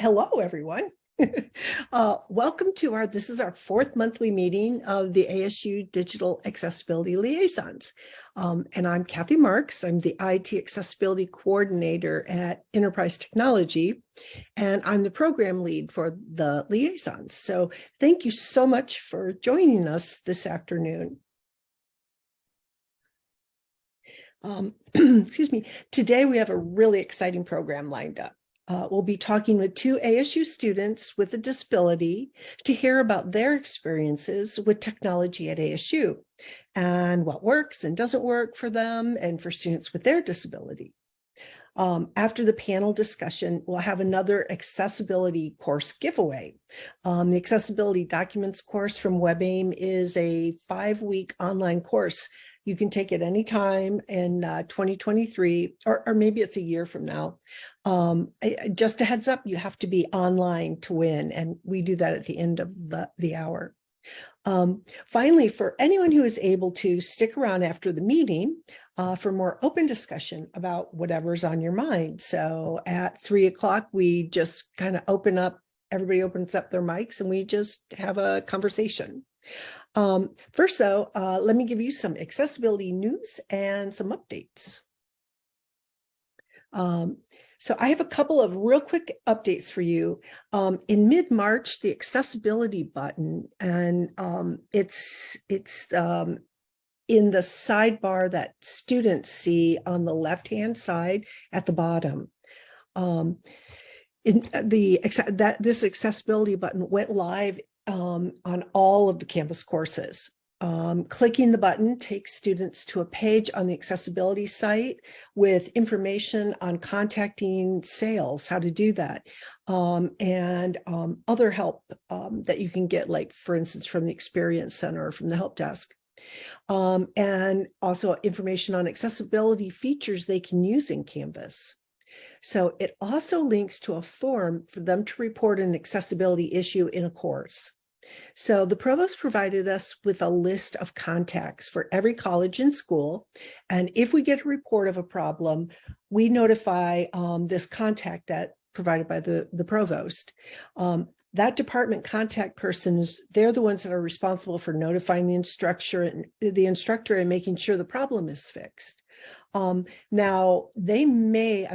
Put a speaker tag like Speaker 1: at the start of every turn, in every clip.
Speaker 1: Hello, everyone. Welcome to this is our fourth monthly meeting of the ASU Digital Accessibility Liaisons. And I'm Kathy Marks. I'm the IT Accessibility Coordinator at Enterprise Technology, and I'm the program lead for the Liaisons. So thank you so much for joining us this afternoon. Excuse me. Today we have a really exciting program lined up. We'll be talking with two ASU students with a disability to hear about their experiences with technology at ASU and what works and doesn't work for them and for students with their disability. After the panel discussion, we'll have another accessibility course giveaway. The accessibility documents course from WebAIM is a 5-week online course. You can take it anytime in 2023, or maybe it's a year from now. Just a heads up, you have to be online to win, and we do that at the end of the hour. Finally, for anyone who is able to stick around after the meeting for more open discussion about whatever's on your mind. So at 3 o'clock, we just kind of open up, everybody opens up their mics and we just have a conversation. First, though, let me give you some accessibility news and some updates. So I have a couple of real quick updates for you. In mid-March, the accessibility button, and it's in the sidebar that students see on the left-hand side at the bottom. This accessibility button went live on all of the Canvas courses. Clicking the button takes students to a page on the accessibility site with information on contacting sales, how to do that, and other help that you can get, like, for instance, from the Experience Center or from the help desk. And also information on accessibility features they can use in Canvas. So it also links to a form for them to report an accessibility issue in a course. So the provost provided us with a list of contacts for every college and school. And if we get a report of a problem, we notify this contact that provided by the provost. That department contact person they're the ones that are responsible for notifying the instructor and making sure the problem is fixed. Now they may,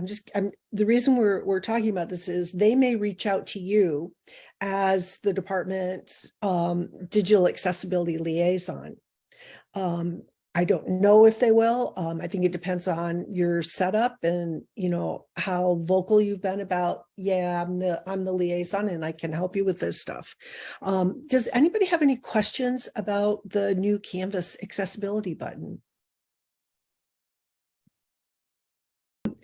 Speaker 1: the reason we're talking about this is they may reach out to you as the department's digital accessibility liaison. I don't know if they will. I think it depends on your setup and, you know, how vocal you've been about, yeah, I'm the liaison and I can help you with this stuff. Does anybody have any questions about the new Canvas accessibility button?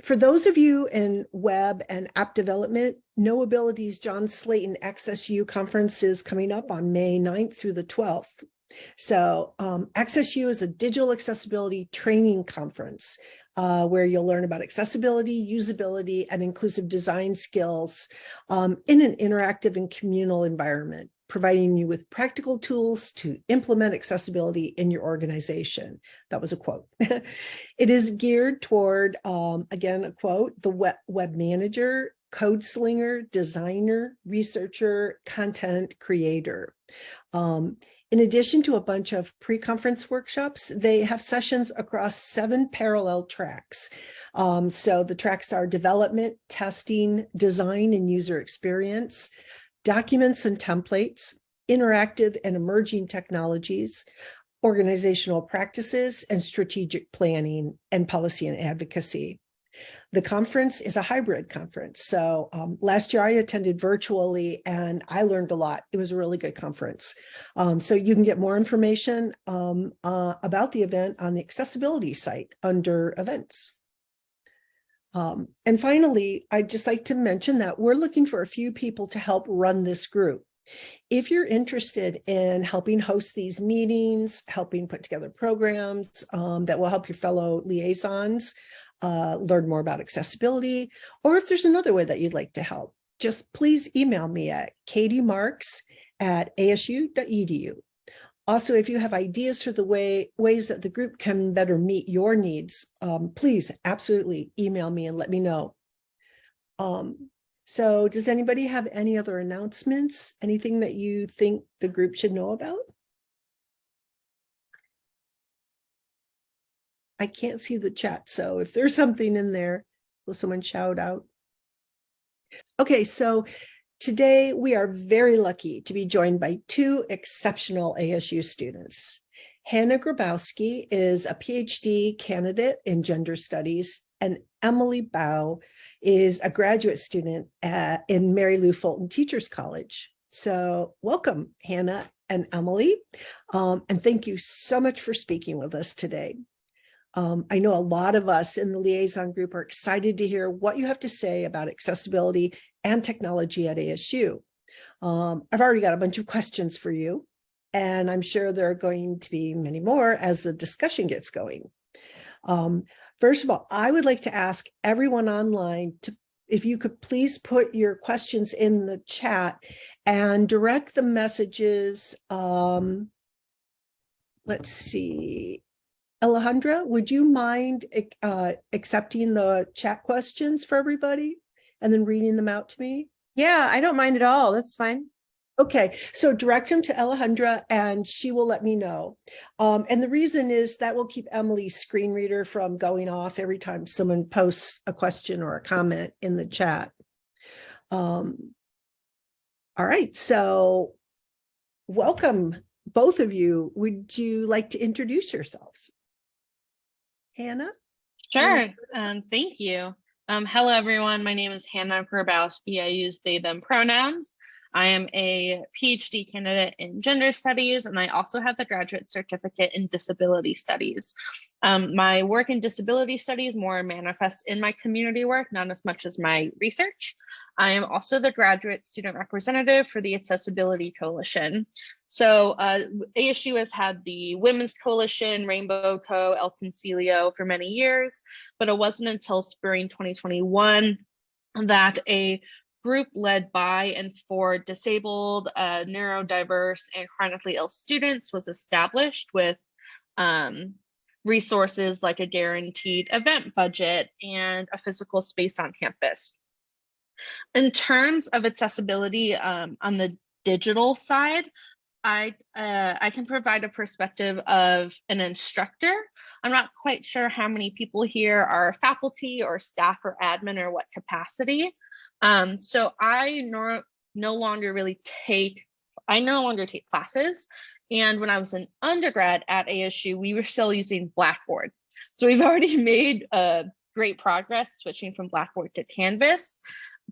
Speaker 1: For those of you in web and app development, Knowability's John Slayton AccessU conference is coming up on May 9th through the 12th. So AccessU is a digital accessibility training conference where you'll learn about accessibility, usability, and inclusive design skills in an interactive and communal environment, providing you with practical tools to implement accessibility in your organization. That was a quote. It is geared toward, again, a quote, the web manager, code slinger, designer, researcher, content creator. In addition to a bunch of pre-conference workshops, they have sessions across 7 parallel tracks. So the tracks are development, testing, design and user experience, documents and templates, interactive and emerging technologies, organizational practices, and strategic planning and policy and advocacy. The conference is a hybrid conference. So last year I attended virtually and I learned a lot. It was a really good conference. So you can get more information about the event on the accessibility site under events. And finally, I'd just like to mention that we're looking for a few people to help run this group. If you're interested in helping host these meetings, helping put together programs that will help your fellow liaisons learn more about accessibility, or if there's another way that you'd like to help, just please email me at katiemarks@asu.edu. Also, if you have ideas for the ways that the group can better meet your needs, please absolutely email me and let me know. So does anybody have any other announcements? Anything that you think the group should know about? I can't see the chat, so if there's something in there, will someone shout out? Okay, so today we are very lucky to be joined by two exceptional ASU students. Hannah Grabowski is a PhD candidate in gender studies, and Emily Bow is a graduate student in Mary Lou Fulton Teachers College. So welcome, Hannah and Emily, and thank you so much for speaking with us today. I know a lot of us in the liaison group are excited to hear what you have to say about accessibility and technology at ASU. I've already got a bunch of questions for you, and I'm sure there are going to be many more as the discussion gets going. First of all, I would like to ask everyone online if you could please put your questions in the chat and direct the messages. Let's see. Alejandra, would you mind accepting the chat questions for everybody and then reading them out to me?
Speaker 2: Yeah, I don't mind at all. That's fine.
Speaker 1: Okay, so direct them to Alejandra and she will let me know. And the reason is that will keep Emily's screen reader from going off every time someone posts a question or a comment in the chat. All right, so welcome, both of you. Would you like to introduce yourselves? Hannah?
Speaker 3: Sure. Thank you. Hello, everyone. My name is Hannah Grabowski. I use they, them pronouns. I am a PhD candidate in gender studies, and I also have the graduate certificate in disability studies. My work in disability studies more manifests in my community work, not as much as my research. I am also the graduate student representative for the Accessibility Coalition. So ASU has had the Women's Coalition, Rainbow Co, El Concilio for many years, but it wasn't until spring 2021 that a group led by and for disabled, neurodiverse, and chronically ill students was established with resources like a guaranteed event budget and a physical space on campus. In terms of accessibility on the digital side, I can provide a perspective of an instructor. I'm not quite sure how many people here are faculty or staff or admin or what capacity. So I no longer take classes. And when I was an undergrad at ASU, we were still using Blackboard. So we've already made great progress switching from Blackboard to Canvas.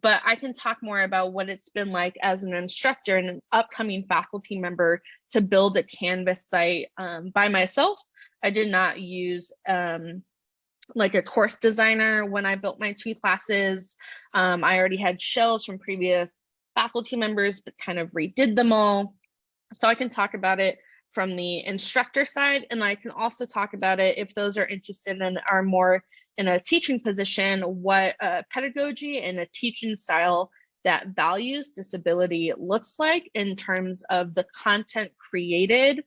Speaker 3: But I can talk more about what it's been like as an instructor and an upcoming faculty member to build a Canvas site by myself. I did not use like a course designer when I built my two classes. I already had shells from previous faculty members, but kind of redid them all. So I can talk about it from the instructor side, and I can also talk about it if those are interested and are more in a teaching position, what pedagogy and a teaching style that values disability looks like in terms of the content created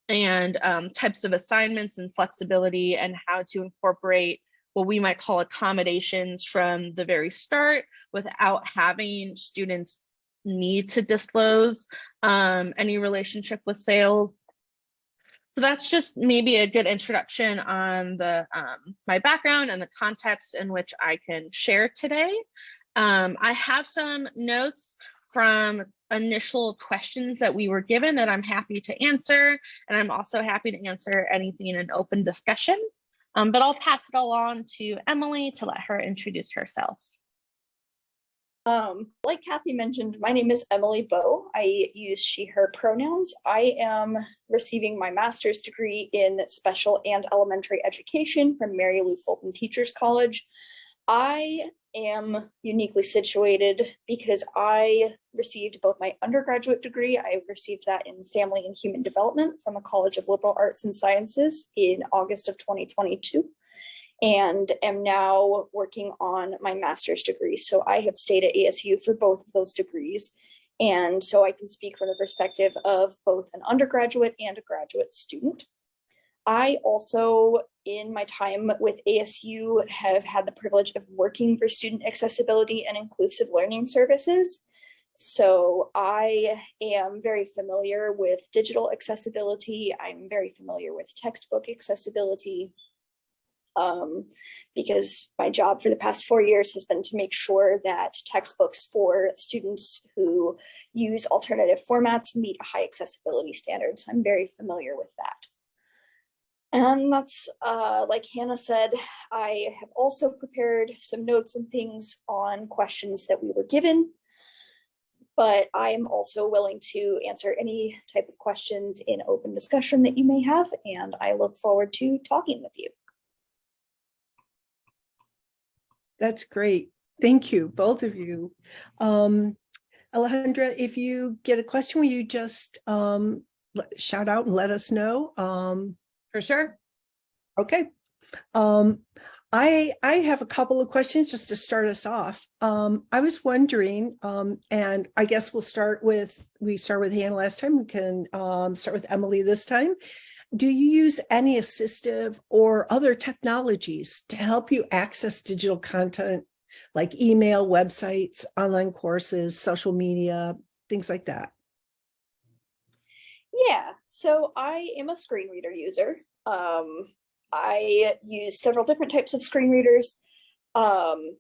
Speaker 3: and types of assignments and flexibility, and how to incorporate what we might call accommodations from the very start without having students need to disclose any relationship with sales. So that's just maybe a good introduction on the my background and the context in which I can share today. I have some notes from initial questions that we were given that I'm happy to answer, and I'm also happy to answer anything in an open discussion. But I'll pass it along to Emily to let her introduce herself.
Speaker 4: Like Kathy mentioned, my name is Emily Bow. I use she, her pronouns. I am receiving my master's degree in special and elementary education from Mary Lou Fulton Teachers College. I am uniquely situated because I received both my undergraduate degree. I received that in family and human development from a College of Liberal Arts and Sciences in August of 2022. And am now working on my master's degree. So I have stayed at ASU for both of those degrees. And so I can speak from the perspective of both an undergraduate and a graduate student. I also, in my time with ASU, have had the privilege of working for student accessibility and inclusive learning services. So I am very familiar with digital accessibility. I'm very familiar with textbook accessibility, because my job for the past 4 years has been to make sure that textbooks for students who use alternative formats meet a high accessibility standard. So I'm very familiar with that. And that's, like Hannah said, I have also prepared some notes and things on questions that we were given, but I am also willing to answer any type of questions in open discussion that you may have, and I look forward to talking with you.
Speaker 1: That's great. Thank you, both of you. Alejandra, if you get a question, will you just shout out and let us know?
Speaker 2: For sure.
Speaker 1: Okay. I have a couple of questions just to start us off. I was wondering, and I guess we start with Hannah last time. We can start with Emily this time. Do you use any assistive or other technologies to help you access digital content like email, websites, online courses, social media, things like that?
Speaker 4: Yeah, so I am a screen reader user. I use several different types of screen readers.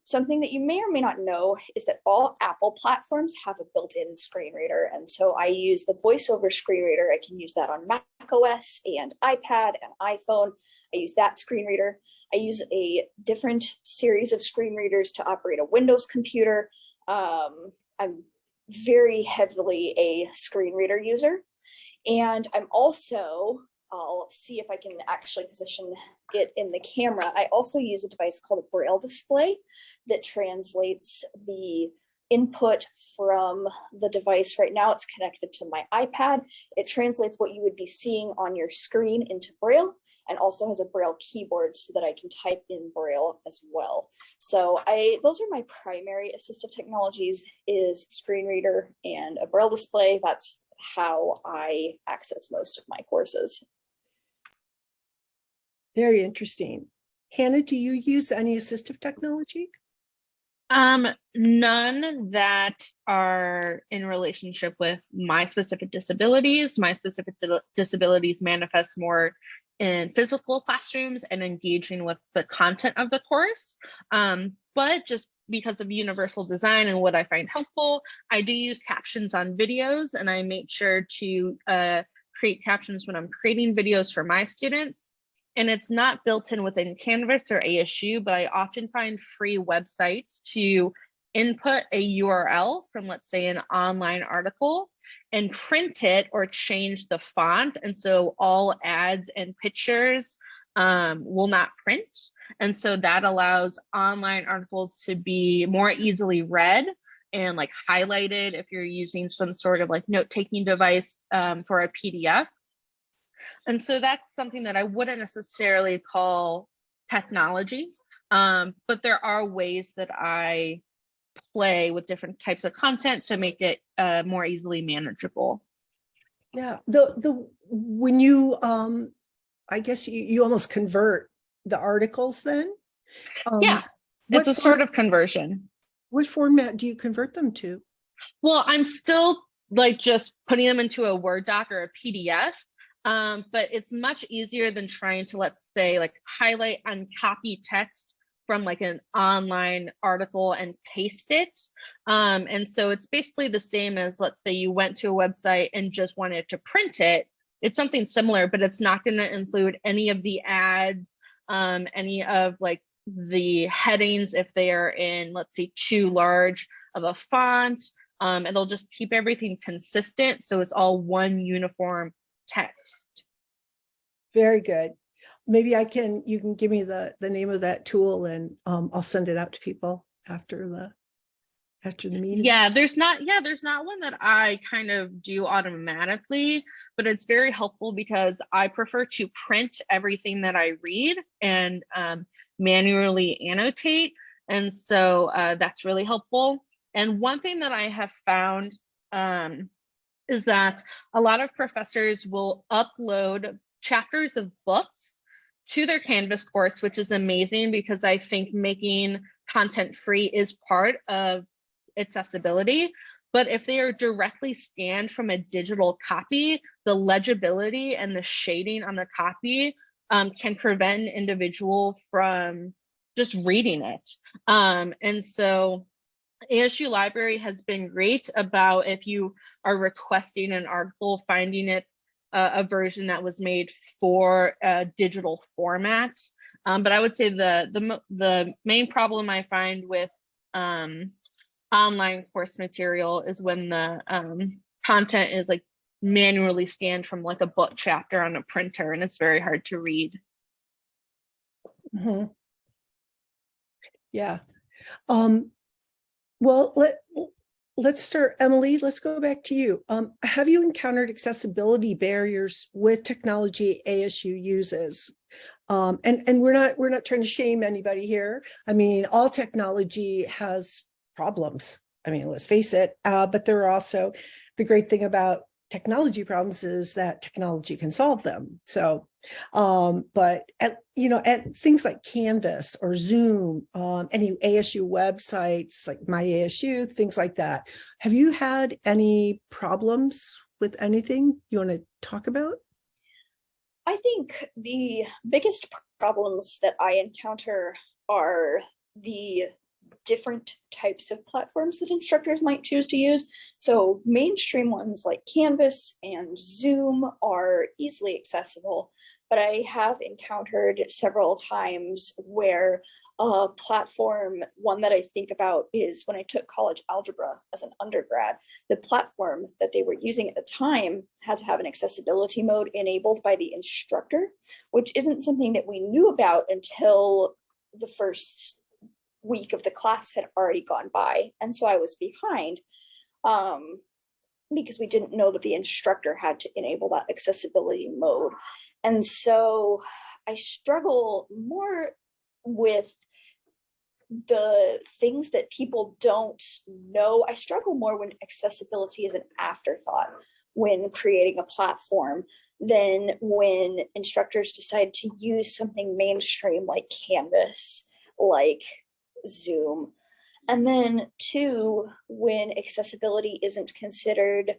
Speaker 4: Something that you may or may not know is that all Apple platforms have a built-in screen reader. And so I use the VoiceOver screen reader. I can use that on Mac OS and iPad and iPhone. I use that screen reader. I use a different series of screen readers to operate a Windows computer. I'm very heavily a screen reader user. And I'm also, I'll see if I can actually position it in the camera. I also use a device called a Braille display that translates the input from the device. Right now it's connected to my iPad. It translates what you would be seeing on your screen into Braille, and also has a Braille keyboard so that I can type in Braille as well. So those are my primary assistive technologies, is screen reader and a Braille display. That's how I access most of my courses.
Speaker 1: Very interesting. Hannah, do you use any assistive technology?
Speaker 3: None that are in relationship with my specific disabilities. My specific disabilities manifest more in physical classrooms and engaging with the content of the course. But just because of universal design and what I find helpful, I do use captions on videos, and I make sure to create captions when I'm creating videos for my students. And it's not built in within Canvas or ASU, but I often find free websites to input a URL from, let's say, an online article and print it or change the font. And so all ads and pictures will not print. And so that allows online articles to be more easily read and like highlighted if you're using some sort of like note-taking device for a PDF. And so that's something that I wouldn't necessarily call technology, but there are ways that I play with different types of content to make it more easily manageable.
Speaker 1: Yeah, when you I guess you almost convert the articles then?
Speaker 3: Yeah, it's a sort of conversion.
Speaker 1: What format do you convert them to?
Speaker 3: Well, I'm still like just putting them into a Word doc or a PDF. But it's much easier than trying to, let's say, like highlight and copy text from like an online article and paste it. And so it's basically the same as, let's say you went to a website and just wanted to print it. It's something similar, but it's not going to include any of the ads, any of like the headings if they are in, let's say, too large of a font. It'll just keep everything consistent. So it's all one uniform text.
Speaker 1: Very good. Maybe you can give me the name of that tool, and I'll send it out to people after the meeting.
Speaker 3: Yeah, there's not one that I kind of do automatically, but it's very helpful because I prefer to print everything that I read and manually annotate. And so that's really helpful. And one thing that I have found is that a lot of professors will upload chapters of books to their Canvas course, which is amazing because I think making content free is part of accessibility. But if they are directly scanned from a digital copy, the legibility and the shading on the copy can prevent an individual from just reading it. And so ASU Library has been great about, if you are requesting an article, finding it a version that was made for a digital format. But I would say the main problem I find with online course material is when the content is like manually scanned from like a book chapter on a printer, and it's very hard to read.
Speaker 1: Mhm. Yeah. Well, let's start, Emily, let's go back to you. Have you encountered accessibility barriers with technology ASU uses? And we're not trying to shame anybody here. I mean, all technology has problems. I mean, let's face it, but there are also, the great thing about technology problems is that technology can solve them. So, but at things like Canvas or Zoom, any ASU websites like My ASU, things like that. Have you had any problems with anything you want to talk about?
Speaker 4: I think the biggest problems that I encounter are the different types of platforms that instructors might choose to use. So mainstream ones like Canvas and Zoom are easily accessible, but I have encountered several times where a platform, one that I think about is when I took college algebra as an undergrad, the platform that they were using at the time had to have an accessibility mode enabled by the instructor, which isn't something that we knew about until the first week of the class had already gone by. And so I was behind because we didn't know that the instructor had to enable that accessibility mode. And so I struggle more with the things that people don't know. I struggle more when accessibility is an afterthought when creating a platform than when instructors decide to use something mainstream like Canvas, like Zoom. And then two, when accessibility isn't considered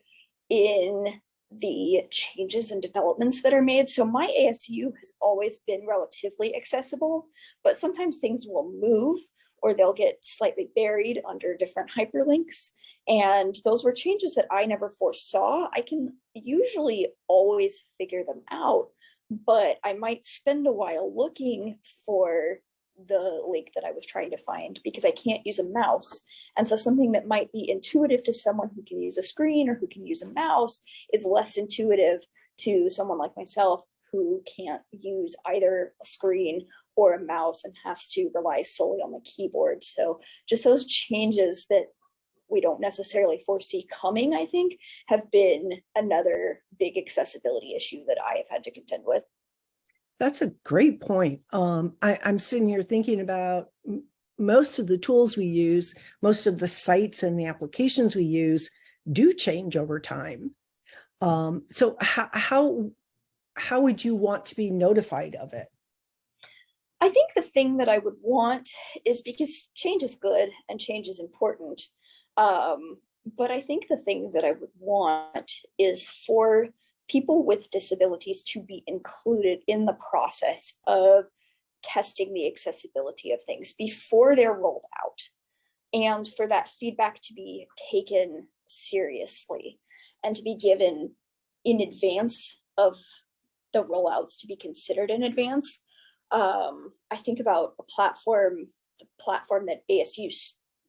Speaker 4: in the changes and developments that are made. So my ASU has always been relatively accessible, but sometimes things will move or they'll get slightly buried under different hyperlinks. And those were changes that I never foresaw. I can usually always figure them out, but I might spend a while looking for the link that I was trying to find because I can't use a mouse. And so something that might be intuitive to someone who can use a screen or who can use a mouse is less intuitive to someone like myself who can't use either a screen or a mouse and has to rely solely on the keyboard. So just those changes that we don't necessarily foresee coming, I think, have been another big accessibility issue that I have had to contend with.
Speaker 1: That's a great point. I'm sitting here thinking about most of the tools we use, most of the sites and the applications we use do change over time. So how would you want to be notified of it?
Speaker 4: I think the thing that I would want is, because change is good and change is important, but I think the thing that I would want is for people with disabilities to be included in the process of testing the accessibility of things before they're rolled out, and for that feedback to be taken seriously and to be given in advance of the rollouts, to be considered in advance. I think about the platform that ASU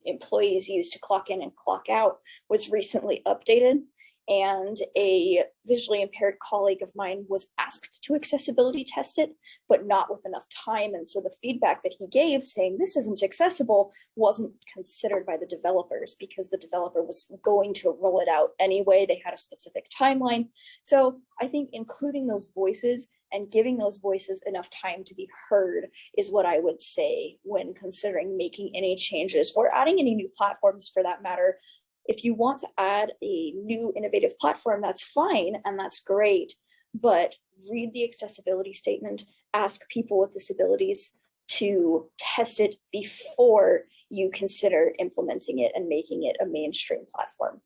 Speaker 4: employees use to clock in and clock out was recently updated, and a visually impaired colleague of mine was asked to accessibility test it, but not with enough time. And so the feedback that he gave saying this isn't accessible wasn't considered by the developers because the developer was going to roll it out anyway. They had a specific timeline. So I think including those voices and giving those voices enough time to be heard is what I would say when considering making any changes or adding any new platforms for that matter. If you want to add a new innovative platform, that's fine and that's great. but read the accessibility statement, ask people with disabilities to test it before you consider implementing it and making it a mainstream platform.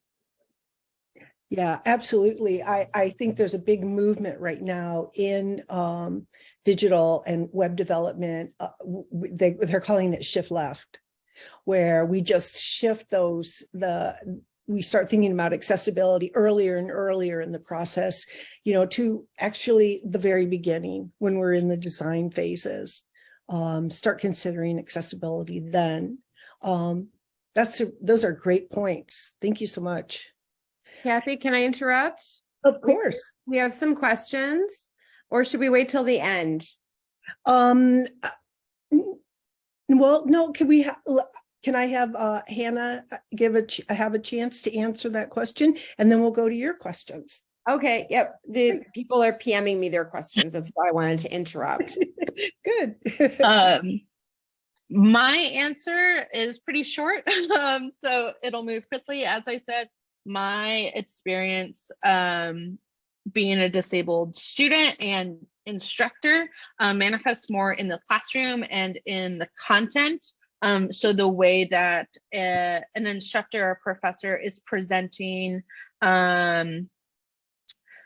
Speaker 1: Yeah, absolutely. I think there's a big movement right now in digital and web development. They're calling it shift left, where we just shift we start thinking about accessibility earlier and earlier in the process, to actually the very beginning when we're in the design phases. Start considering accessibility then. Those are great points. Thank you so much.
Speaker 2: Kathy, can I interrupt?
Speaker 1: Of course.
Speaker 2: We have some questions, or should we wait till the end?
Speaker 1: Well, no, can I have Hannah have a chance to answer that question, and then we'll go to your questions.
Speaker 2: Okay, yep. The people are PMing me their questions. That's why I wanted to interrupt.
Speaker 1: Good.
Speaker 3: My answer is pretty short, so it'll move quickly. As I said, my experience being a disabled student and instructor manifests more in the classroom and in the content. So the way that an instructor or professor is presenting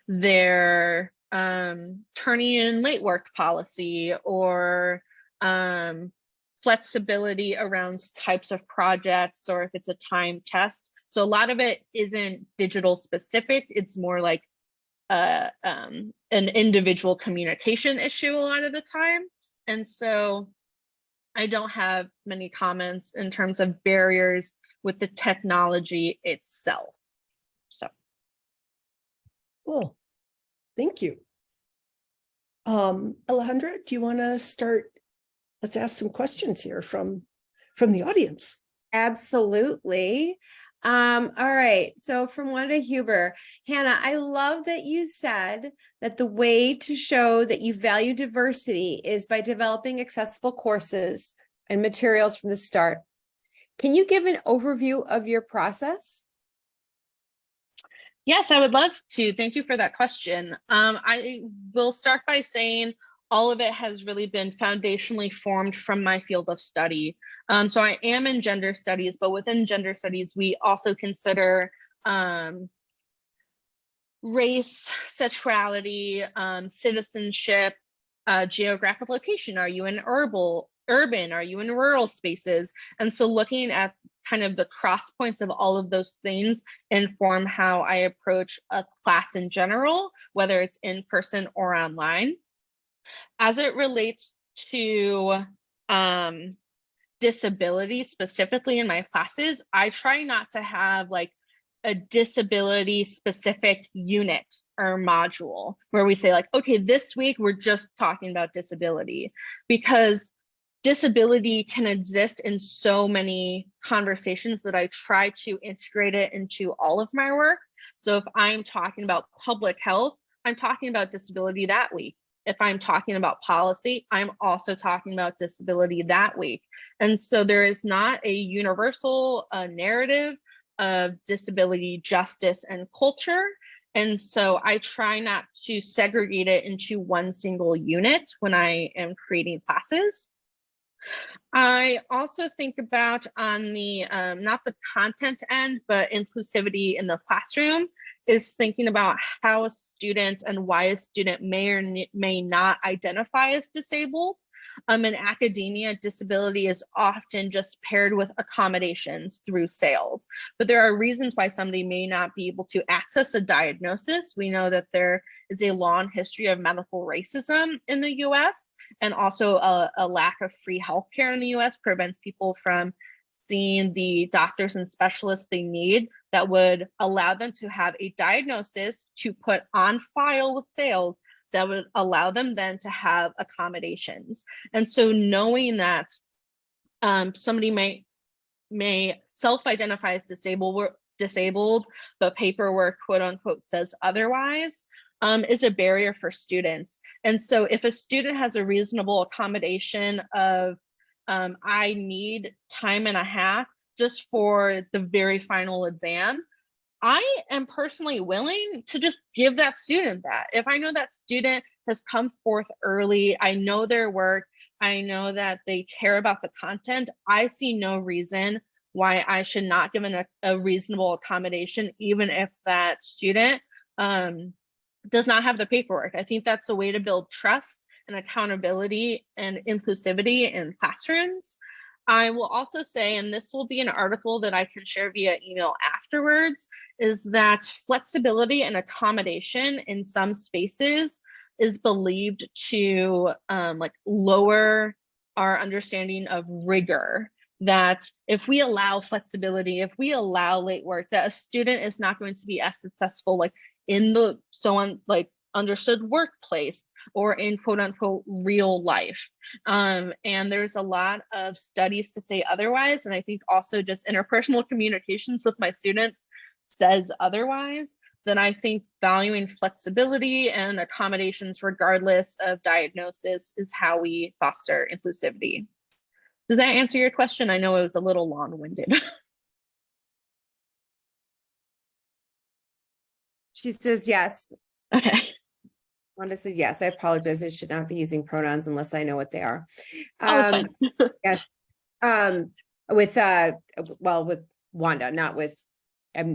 Speaker 3: their turning in late work policy, or flexibility around types of projects, or if it's a timed test. So a lot of it isn't digital specific. It's more like an individual communication issue a lot of the time. And so I don't have many comments in terms of barriers with the technology itself. So.
Speaker 1: Cool. Thank you. Alejandra, do you want to start? Let's ask some questions here from the audience.
Speaker 2: Absolutely. All right. So from Wanda Huber, Hannah, I love that you said that the way to show that you value diversity is by developing accessible courses and materials from the start. Can you give an overview of your process?
Speaker 3: Yes, I would love to. Thank you for that question. I will start by saying all of it has really been foundationally formed from my field of study. So I am in gender studies, but within gender studies, we also consider race, sexuality, citizenship, geographic location. Are you in urban? Are you in rural spaces? And so looking at kind of the cross points of all of those things inform how I approach a class in general, whether it's in person or online. As it relates to disability specifically in my classes, I try not to have like a disability specific unit or module where we say like, okay, this week we're just talking about disability, because disability can exist in so many conversations that I try to integrate it into all of my work. So if I'm talking about public health, I'm talking about disability that week. If I'm talking about policy, I'm also talking about disability that week. And so there is not a universal narrative of disability, justice, and culture. And so I try not to segregate it into one single unit when I am creating classes. I also think about on the, not the content end, but inclusivity in the classroom, is thinking about how a student and why a student may or may not identify as disabled. In academia, disability is often just paired with accommodations through sales, but there are reasons why somebody may not be able to access a diagnosis. We know that there is a long history of medical racism in the US, and also a lack of free healthcare in the US prevents people from seeing the doctors and specialists they need that would allow them to have a diagnosis to put on file with sales that would allow them then to have accommodations. And so knowing that somebody may self-identify as disabled, but paperwork, quote unquote, says otherwise, is a barrier for students. And so if a student has a reasonable accommodation of, I need time and a half just for the very final exam, I am personally willing to just give that student that. If I know that student has come forth early, I know their work, I know that they care about the content, I see no reason why I should not give a reasonable accommodation, even if that student does not have the paperwork. I think that's a way to build trust and accountability and inclusivity in classrooms. I will also say, and this will be an article that I can share via email afterwards, is that flexibility and accommodation in some spaces is believed to like lower our understanding of rigor. That if we allow flexibility, if we allow late work, that a student is not going to be as successful like in the like understood workplace or in quote unquote real life. And there's a lot of studies to say otherwise. And I think also just interpersonal communications with my students says otherwise. Then I think valuing flexibility and accommodations regardless of diagnosis is how we foster inclusivity. Does that answer your question? I know it was a little long-winded.
Speaker 2: She says yes.
Speaker 3: Okay.
Speaker 2: Wanda says yes. I apologize. I should not be using pronouns unless I know what they are.
Speaker 3: Oh, it's fine.
Speaker 2: Yes. With Wanda, not with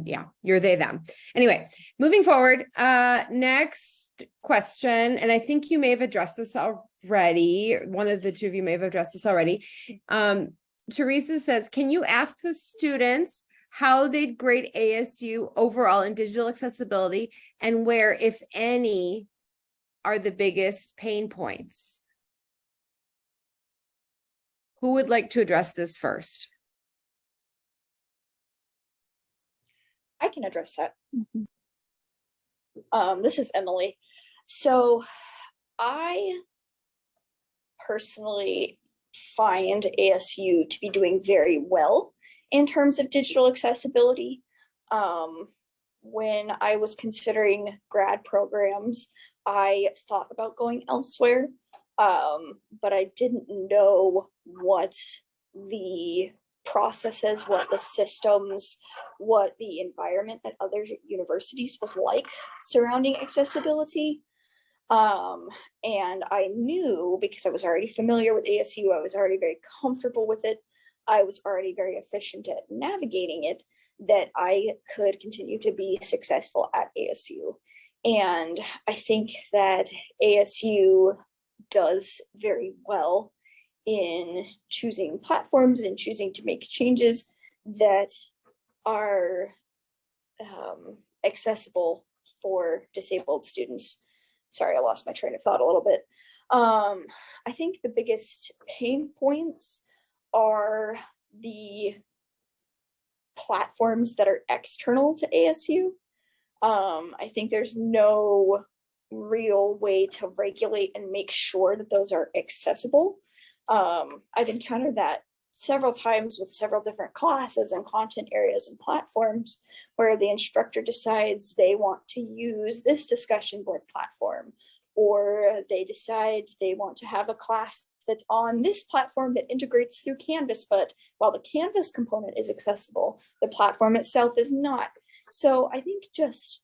Speaker 2: yeah, you're they, them. Anyway, moving forward, next question, and I think you may have addressed this already. One of the two of you may have addressed this already. Teresa says, can you ask the students how they'd grade ASU overall in digital accessibility and where, if any, are the biggest pain points? Who would like to address this first?
Speaker 4: I can address that. This is Emily. So I personally find ASU to be doing very well in terms of digital accessibility. When I was considering grad programs, I thought about going elsewhere, but I didn't know what the processes, what the systems, what the environment at other universities was like surrounding accessibility. And I knew, because I was already familiar with ASU, I was already very comfortable with it, I was already very efficient at navigating it, that I could continue to be successful at ASU. And I think that ASU does very well in choosing platforms and choosing to make changes that are accessible for disabled students. Sorry, I lost my train of thought a little bit. I think the biggest pain points are the platforms that are external to ASU. I think there's no real way to regulate and make sure that those are accessible. I've encountered that several times with several different classes and content areas and platforms where the instructor decides they want to use this discussion board platform, or they decide they want to have a class that's on this platform that integrates through Canvas, but while the Canvas component is accessible, the platform itself is not. So I think just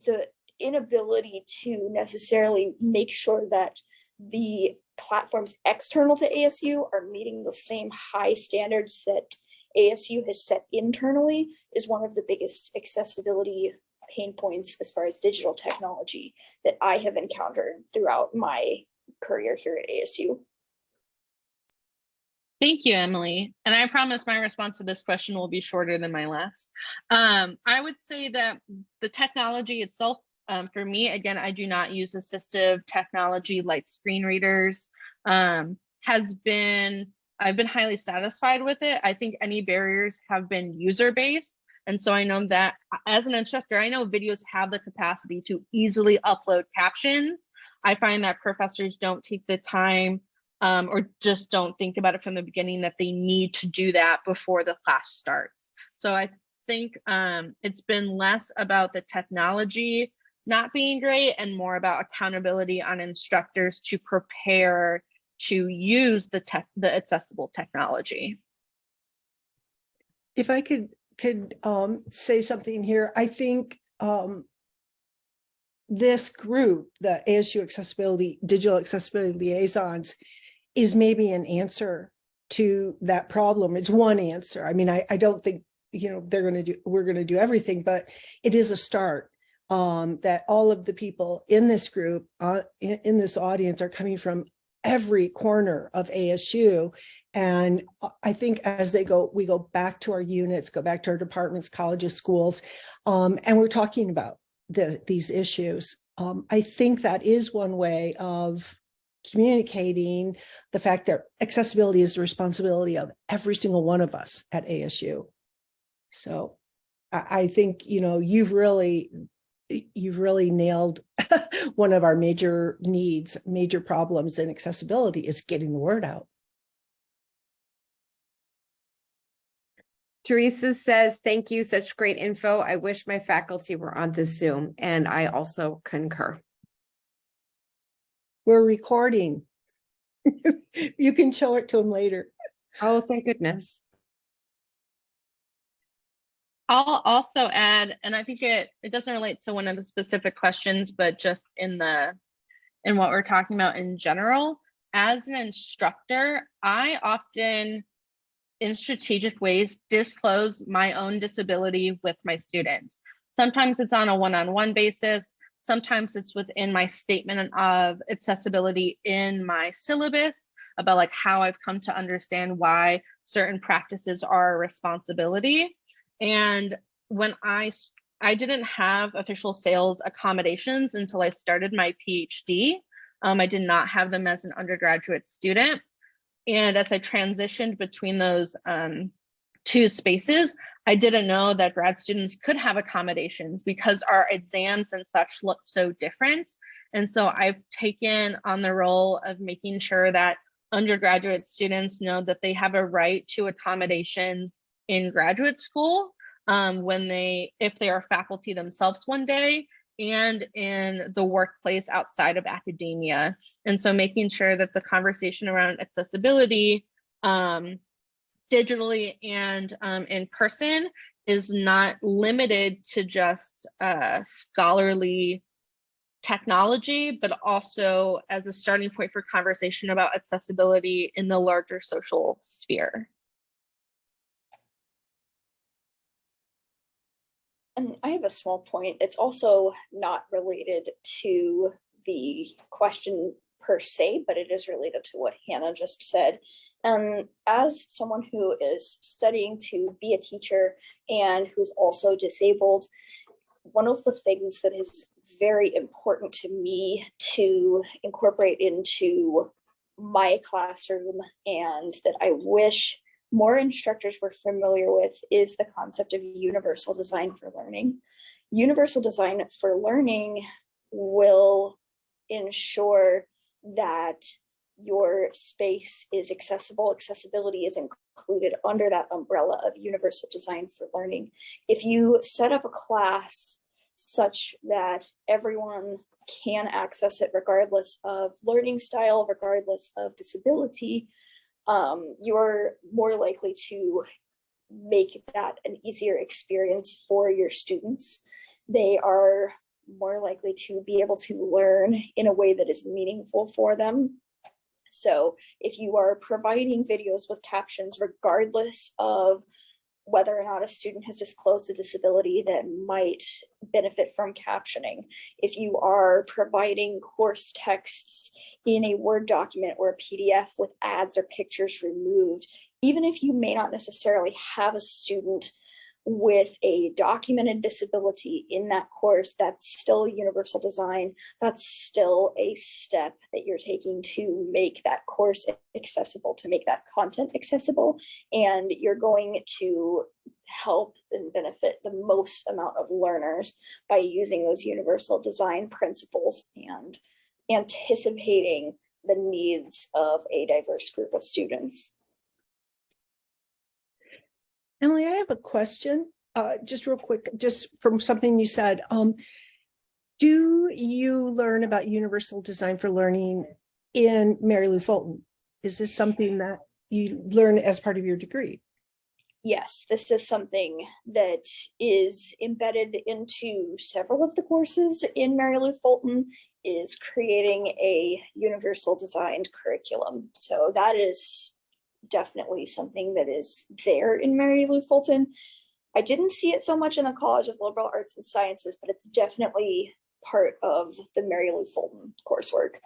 Speaker 4: the inability to necessarily make sure that the platforms external to ASU are meeting the same high standards that ASU has set internally is one of the biggest accessibility pain points as far as digital technology that I have encountered throughout my career here at ASU.
Speaker 3: Thank you, Emily. And I promise my response to this question will be shorter than my last. I would say that the technology itself, for me, again, I do not use assistive technology like screen readers, I've been highly satisfied with it. I think any barriers have been user-based. And so I know that as an instructor, I know videos have the capacity to easily upload captions. I find that professors don't take the time or just don't think about it from the beginning that they need to do that before the class starts. So I think it's been less about the technology not being great and more about accountability on instructors to prepare to use the accessible technology.
Speaker 1: If I could could say something here, I think this group, the ASU Digital Accessibility Liaisons, is maybe an answer to that problem. It's one answer. I mean, I don't think, we're going to do everything, but it is a start. That all of the people in this group, in this audience, are coming from every corner of ASU. And I think as we go back to our units, go back to our departments, colleges, schools, and we're talking about these issues. I think that is one way of communicating the fact that accessibility is the responsibility of every single one of us at ASU. So I think, you've really nailed one of our major needs, major problems in accessibility is getting the word out.
Speaker 2: Teresa says, thank you, such great info. I wish my faculty were on this Zoom, and I also concur.
Speaker 1: We're recording. You can show it to them later.
Speaker 2: Oh, thank goodness.
Speaker 3: I'll also add, and I think it doesn't relate to one of the specific questions, but just in what we're talking about in general, as an instructor, I often, in strategic ways, disclose my own disability with my students. Sometimes it's on a one-on-one basis. Sometimes it's within my statement of accessibility in my syllabus about like how I've come to understand why certain practices are a responsibility. And when I didn't have official sales accommodations until I started my PhD. I did not have them as an undergraduate student. And as I transitioned between those two spaces, I didn't know that grad students could have accommodations because our exams and such look so different. And so I've taken on the role of making sure that undergraduate students know that they have a right to accommodations in graduate school if they are faculty themselves one day, and in the workplace outside of academia. And so making sure that the conversation around accessibility digitally and in person is not limited to just scholarly technology, but also as a starting point for conversation about accessibility in the larger social sphere.
Speaker 4: And I have a small point. It's also not related to the question per se, but it is related to what Hannah just said. And as someone who is studying to be a teacher and who's also disabled, one of the things that is very important to me to incorporate into my classroom and that I wish more instructors were familiar with is the concept of universal design for learning. Universal design for learning will ensure that your space is accessible. Accessibility is included under that umbrella of universal design for learning. If you set up a class such that everyone can access it regardless of learning style, regardless of disability, you're more likely to make that an easier experience for your students. They are more likely to be able to learn in a way that is meaningful for them. So if you are providing videos with captions, regardless of whether or not a student has disclosed a disability that might benefit from captioning, if you are providing course texts in a Word document or a PDF with ads or pictures removed, even if you may not necessarily have a student with a documented disability in that course, that's still universal design. That's still a step that you're taking to make that course accessible, to make that content accessible. And you're going to help and benefit the most amount of learners by using those universal design principles and anticipating the needs of a diverse group of students.
Speaker 1: Emily, I have a question, just real quick, just from something you said. Do you learn about universal design for learning in Mary Lou Fulton? Is this something that you learn as part of your degree?
Speaker 4: yes, this is something that is embedded into several of the courses in Mary Lou Fulton, is creating a universal designed curriculum. So that is definitely something that is there in Mary Lou Fulton. I didn't see it so much in the College of Liberal Arts and Sciences, but it's definitely part of the Mary Lou Fulton coursework.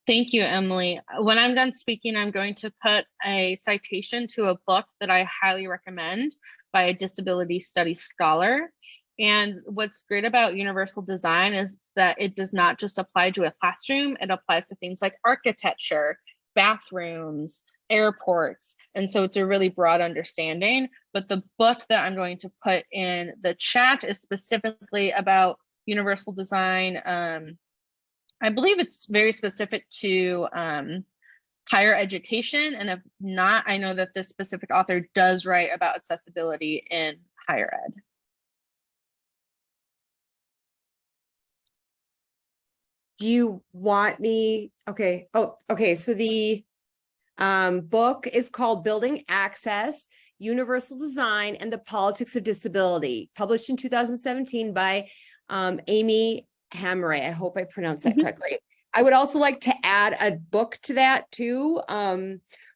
Speaker 3: Thank you, Emily. When I'm done speaking, I'm going to put a citation to a book that I highly recommend by a disability studies scholar. And what's great about universal design is that it does not just apply to a classroom, it applies to things like architecture, bathrooms, airports. And so it's a really broad understanding. But the book that I'm going to put in the chat is specifically about universal design. I believe it's very specific to higher education. And if not, I know that this specific author does write about accessibility in higher ed.
Speaker 2: Do you want me? Okay. Oh, okay. So the book is called Building Access, Universal Design and the Politics of Disability, published in 2017 by Amy Hamray. I hope I pronounced that correctly. I would also like to add a book to that too.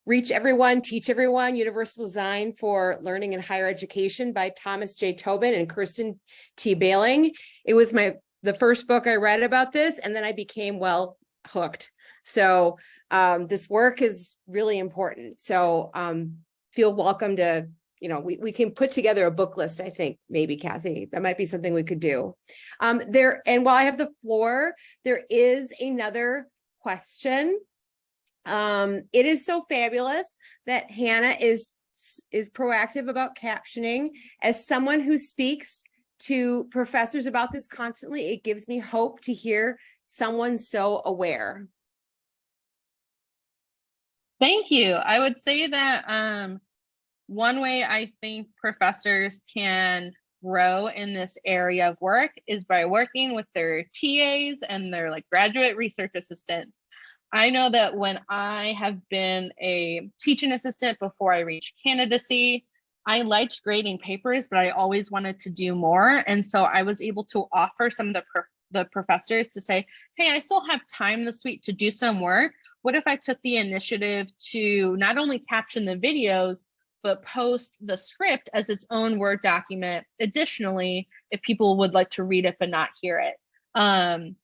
Speaker 2: Reach Everyone, Teach Everyone, Universal Design for Learning in Higher Education by Thomas J. Tobin and Kirsten T. Bailing. It was the first book I read about this, and then I became hooked. So this work is really important. So feel welcome to, we can put together a book list, I think, maybe, Kathy. That might be something we could do. And while I have the floor, there is another question. It is so fabulous that Hannah is proactive about captioning. As someone who speaks to professors about this constantly, it gives me hope to hear someone so aware.
Speaker 3: Thank you. I would say that one way I think professors can grow in this area of work is by working with their TAs and their graduate research assistants. I know that when I have been a teaching assistant before I reached candidacy, I liked grading papers, but I always wanted to do more. And so I was able to offer some of the professors to say, hey, I still have time this week to do some work. What if I took the initiative to not only caption the videos, but post the script as its own Word document additionally, if people would like to read it but not hear it. And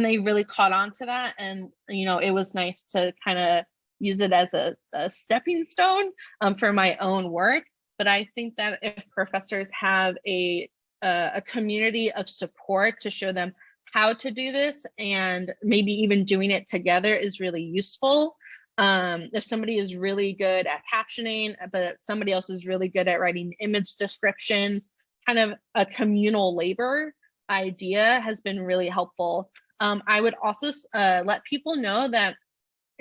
Speaker 3: they really caught on to that. And, it was nice to kind of use it as a stepping stone for my own work. But I think that if professors have a community of support to show them how to do this, and maybe even doing it together is really useful. If somebody is really good at captioning, but somebody else is really good at writing image descriptions, kind of a communal labor idea has been really helpful. I would also let people know that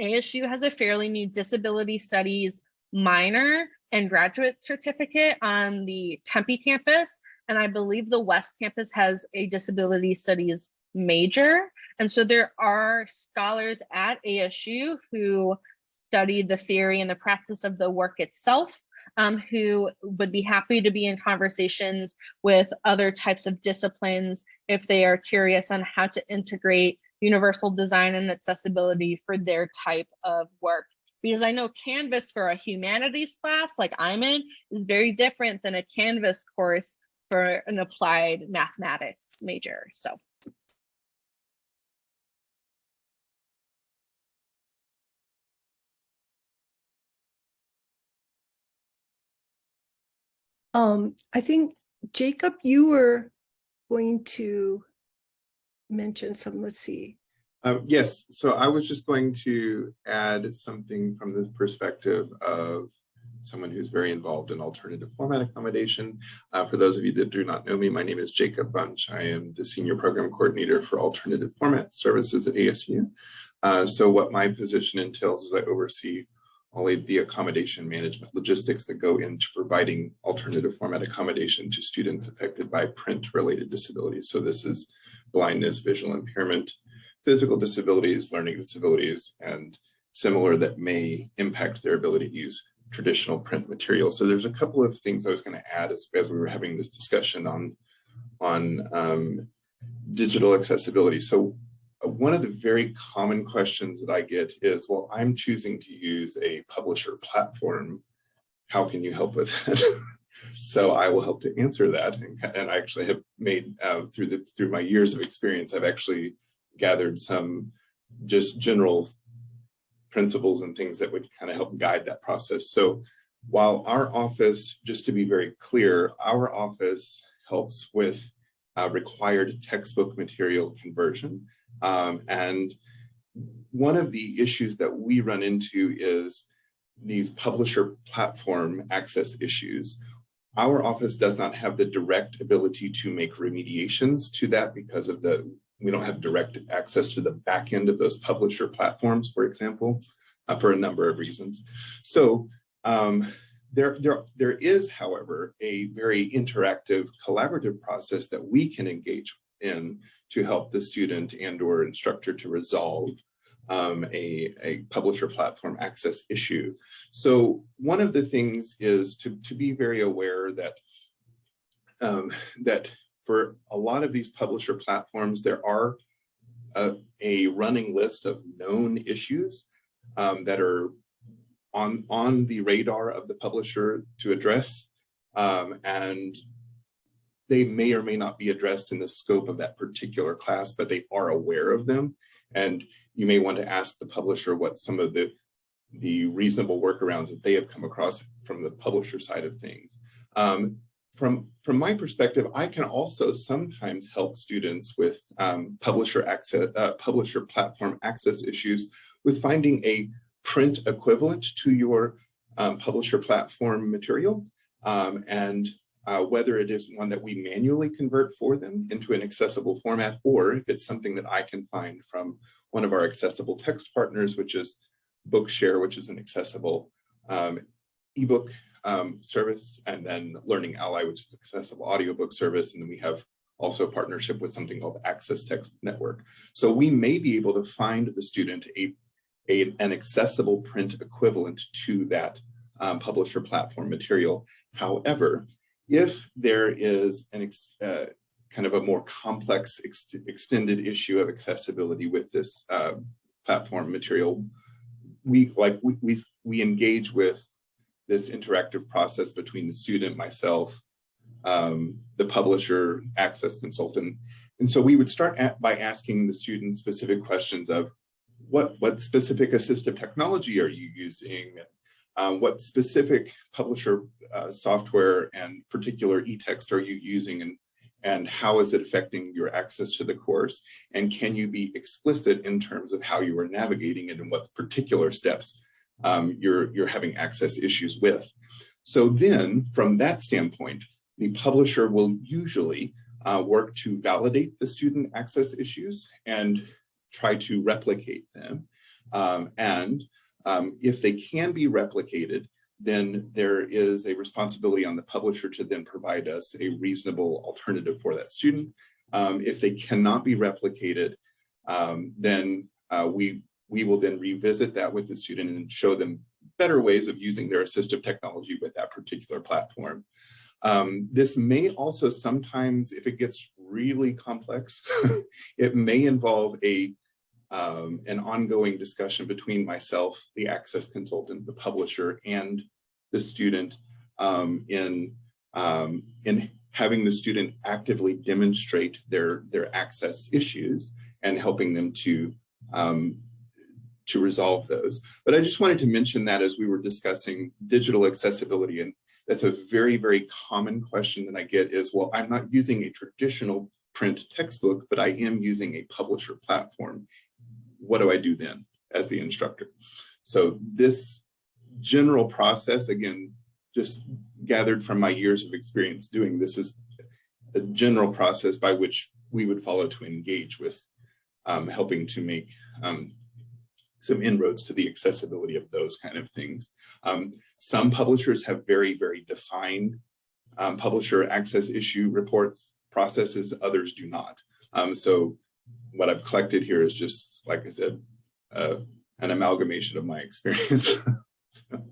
Speaker 3: ASU has a fairly new disability studies minor and graduate certificate on the Tempe campus. And I believe the West campus has a disability studies major. And so there are scholars at ASU who study the theory and the practice of the work itself, who would be happy to be in conversations with other types of disciplines if they are curious on how to integrate universal design and accessibility for their type of work. Because I know Canvas for a humanities class like I'm in is very different than a Canvas course for an applied mathematics major. So.
Speaker 1: I think, Jacob, you were going to mention some, let's see.
Speaker 5: Yes, so I was just going to add something from the perspective of someone who's very involved in alternative format accommodation. For those of you that do not know me, my name is Jacob Bunch. I am the Senior Program Coordinator for Alternative Format Services at ASU. So what my position entails is I oversee all of the accommodation management logistics that go into providing alternative format accommodation to students affected by print-related disabilities. So this is blindness, visual impairment, physical disabilities, learning disabilities, and similar that may impact their ability to use traditional print material. So there's a couple of things I was going to add as we were having this discussion on digital accessibility. So one of the very common questions that I get is, well, I'm choosing to use a publisher platform. How can you help with that? So I will help to answer that. And I actually have made, through my years of experience, I've actually gathered some just general principles and things that would kind of help guide that process. So while our office, just to be very clear, our office helps with required textbook material conversion. And one of the issues that we run into is these publisher platform access issues. Our office does not have the direct ability to make remediations to that because of we don't have direct access to the back end of those publisher platforms, for example, for a number of reasons. So there is, however, a very interactive, collaborative process that we can engage in to help the student and or instructor to resolve a publisher platform access issue. So one of the things is to be very aware that that for a lot of these publisher platforms, there are a running list of known issues that are on the radar of the publisher to address, and they may or may not be addressed in the scope of that particular class, but they are aware of them. And you may want to ask the publisher what some of the reasonable workarounds that they have come across from the publisher side of things. From my perspective, I can also sometimes help students with publisher platform access issues with finding a print equivalent to your publisher platform material, and whether it is one that we manually convert for them into an accessible format, or if it's something that I can find from one of our accessible text partners, which is Bookshare, which is an accessible ebook service, and then Learning Ally, which is accessible audiobook service. And then we have also a partnership with something called Access Text Network. So we may be able to find the student an accessible print equivalent to that publisher platform material. However, if there is kind of a more complex extended issue of accessibility with this platform material, we engage with this interactive process between the student, myself, the publisher, access consultant. And so we would start by asking the student specific questions of what specific assistive technology are you using? What specific publisher software and particular e-text are you using, and how is it affecting your access to the course? And can you be explicit in terms of how you are navigating it and what particular steps you're having access issues with? So then from that standpoint, the publisher will usually work to validate the student access issues and try to replicate them. If they can be replicated, then there is a responsibility on the publisher to then provide us a reasonable alternative for that student. If they cannot be replicated, then we will then revisit that with the student and show them better ways of using their assistive technology with that particular platform. This may also sometimes, if it gets really complex, it may involve an ongoing discussion between myself, the access consultant, the publisher, and the student in having the student actively demonstrate their access issues and helping them to resolve those. But I just wanted to mention that as we were discussing digital accessibility, and that's a very, very common question that I get is, well, I'm not using a traditional print textbook, but I am using a publisher platform. What do I do then as the instructor? So this general process, again, just gathered from my years of experience doing this, is a general process by which we would follow to engage with helping to make some inroads to the accessibility of those kind of things. Some publishers have very, very defined publisher access issue reports processes, others do not. So what I've collected here is just, like I said, an amalgamation of my experience. So.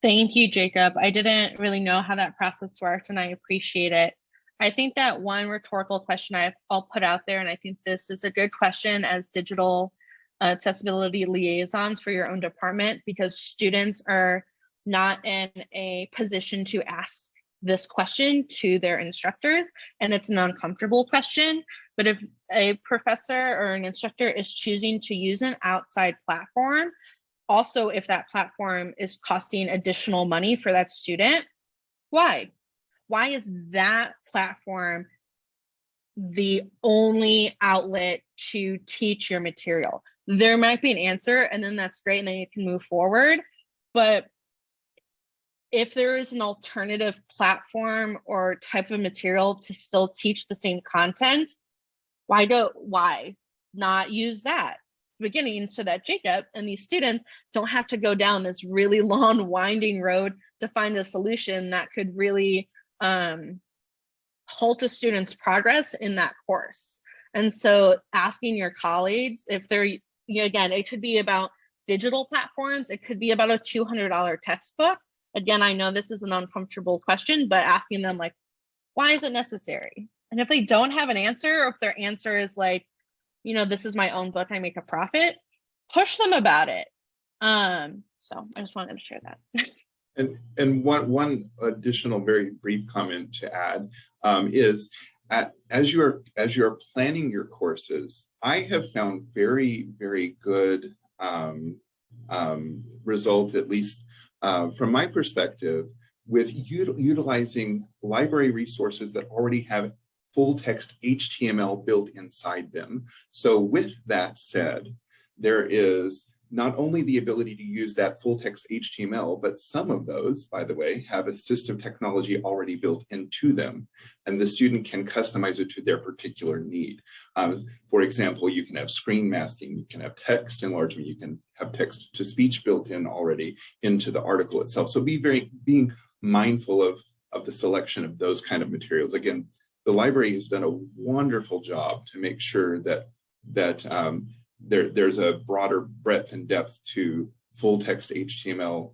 Speaker 3: Thank you, Jacob. I didn't really know how that process worked, and I appreciate it. I think that one rhetorical question I'll put out there, and I think this is a good question as digital accessibility liaisons for your own department, because students are not in a position to ask this question to their instructors, and it's an uncomfortable question. But if a professor or an instructor is choosing to use an outside platform, also if that platform is costing additional money for that student, why is that platform the only outlet to teach your material? There might be an answer, and then that's great, and then you can move forward. But if there is an alternative platform or type of material to still teach the same content, why not use that beginning, so that Jacob and these students don't have to go down this really long winding road to find a solution that could really halt a student's progress in that course. And so asking your colleagues if they're, again, it could be about digital platforms, it could be about a $200 textbook. Again, I know this is an uncomfortable question, but asking them, like, why is it necessary? And if they don't have an answer, or if their answer is like, this is my own book, I make a profit, push them about it. So I just wanted to share that.
Speaker 5: And one additional very brief comment to add is as you are planning your courses, I have found very, very good result, at least from my perspective, with utilizing library resources that already have full text HTML built inside them. So with that said, there is not only the ability to use that full text HTML, but some of those, by the way, have assistive technology already built into them, and the student can customize it to their particular need. For example, you can have screen masking, you can have text enlargement, you can have text to speech built in already into the article itself. So being mindful of the selection of those kind of materials. Again, the library has done a wonderful job to make sure that there's a broader breadth and depth to full text HTML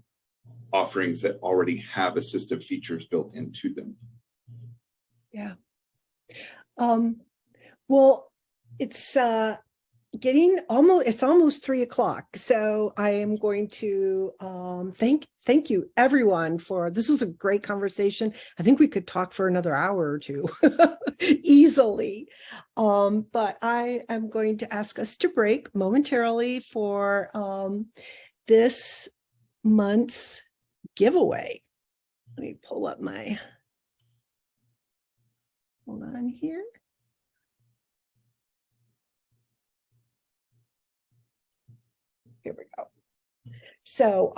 Speaker 5: offerings that already have assistive features built into them.
Speaker 1: Yeah. Well, it's it's almost 3:00. So I am going to thank you everyone this was a great conversation. I think we could talk for another hour or two easily. But I am going to ask us to break momentarily for this month's giveaway. Let me pull up hold on here. Here we go. So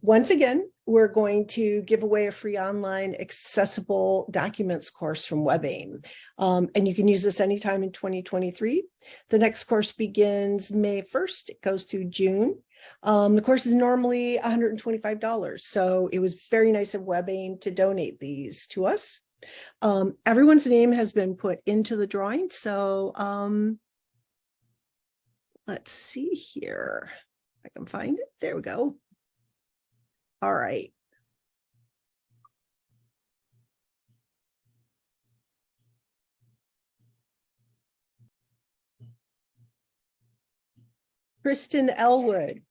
Speaker 1: once again, we're going to give away a free online accessible documents course from WebAIM. And you can use this anytime in 2023. The next course begins May 1st. It goes through June. The course is normally $125. So it was very nice of WebAIM to donate these to us. Everyone's name has been put into the drawing. So let's see here. I can find it. There we go. All right. Kristen Elwood.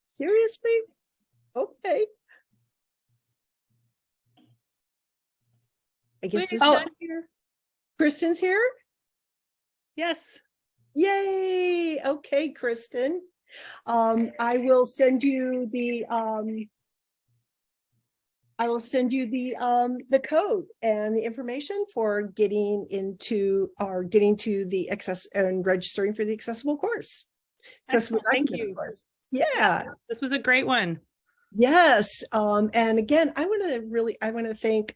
Speaker 1: Seriously? Okay. I guess it's not here. Kristen's here?
Speaker 6: Yes.
Speaker 1: Yay. Okay, Kristen. I will send you the code and the information for getting to the access and registering for the accessible course.
Speaker 6: Excellent. Thank you.
Speaker 1: Course. Yeah.
Speaker 6: This was a great one.
Speaker 1: Yes. And again, I want to thank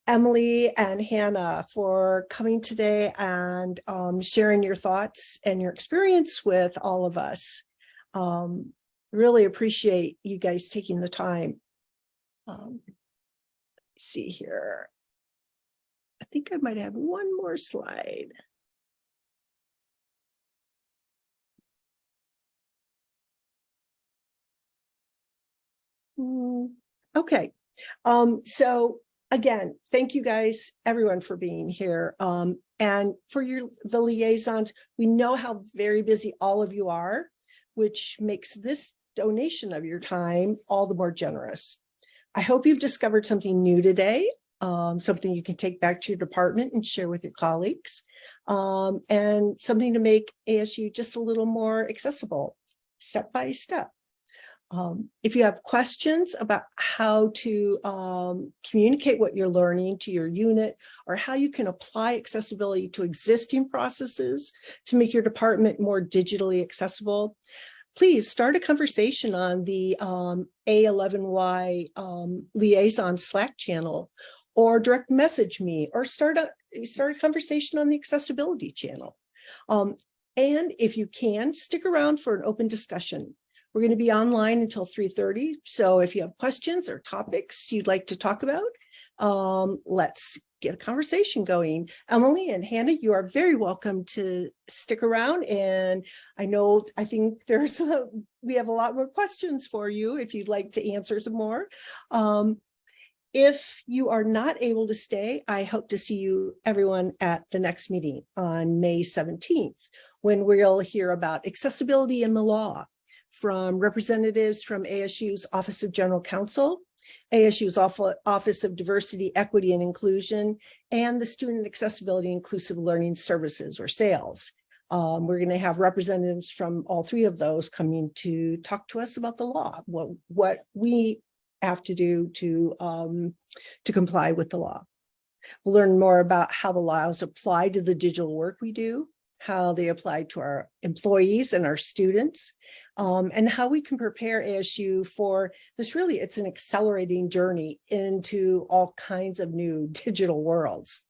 Speaker 1: Emily and Hannah for coming today and sharing your thoughts and your experience with all of us. Really appreciate you guys taking the time. See here. I think I might have one more slide. Okay. So again, thank you guys, everyone, for being here. And for the liaisons, we know how very busy all of you are, which makes this donation of your time all the more generous. I hope you've discovered something new today, something you can take back to your department and share with your colleagues, and something to make ASU just a little more accessible, step by step. If you have questions about how to communicate what you're learning to your unit, or how you can apply accessibility to existing processes to make your department more digitally accessible, please start a conversation on the A11Y Liaison Slack channel, or direct message me, or start a conversation on the accessibility channel. And if you can, stick around for an open discussion. We're going to be online until 3:30. So if you have questions or topics you'd like to talk about, let's get a conversation going. Emily and Hannah, you are very welcome to stick around. And I think we have a lot more questions for you if you'd like to answer some more. If you are not able to stay, I hope to see you everyone at the next meeting on May 17th, when we'll hear about accessibility in the law from representatives from ASU's Office of General Counsel, ASU's Office of Diversity, Equity, and Inclusion, and the Student Accessibility Inclusive Learning Services, or SAILS. We're going to have representatives from all three of those coming to talk to us about the law, what we have to do to comply with the law. We'll learn more about how the laws apply to the digital work we do, how they apply to our employees and our students, and how we can prepare ASU for this. Really, it's an accelerating journey into all kinds of new digital worlds.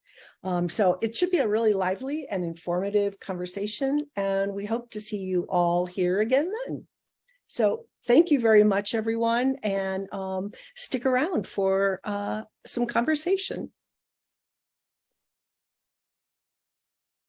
Speaker 1: So it should be a really lively and informative conversation, and we hope to see you all here again then. So thank you very much, everyone, and stick around for some conversation.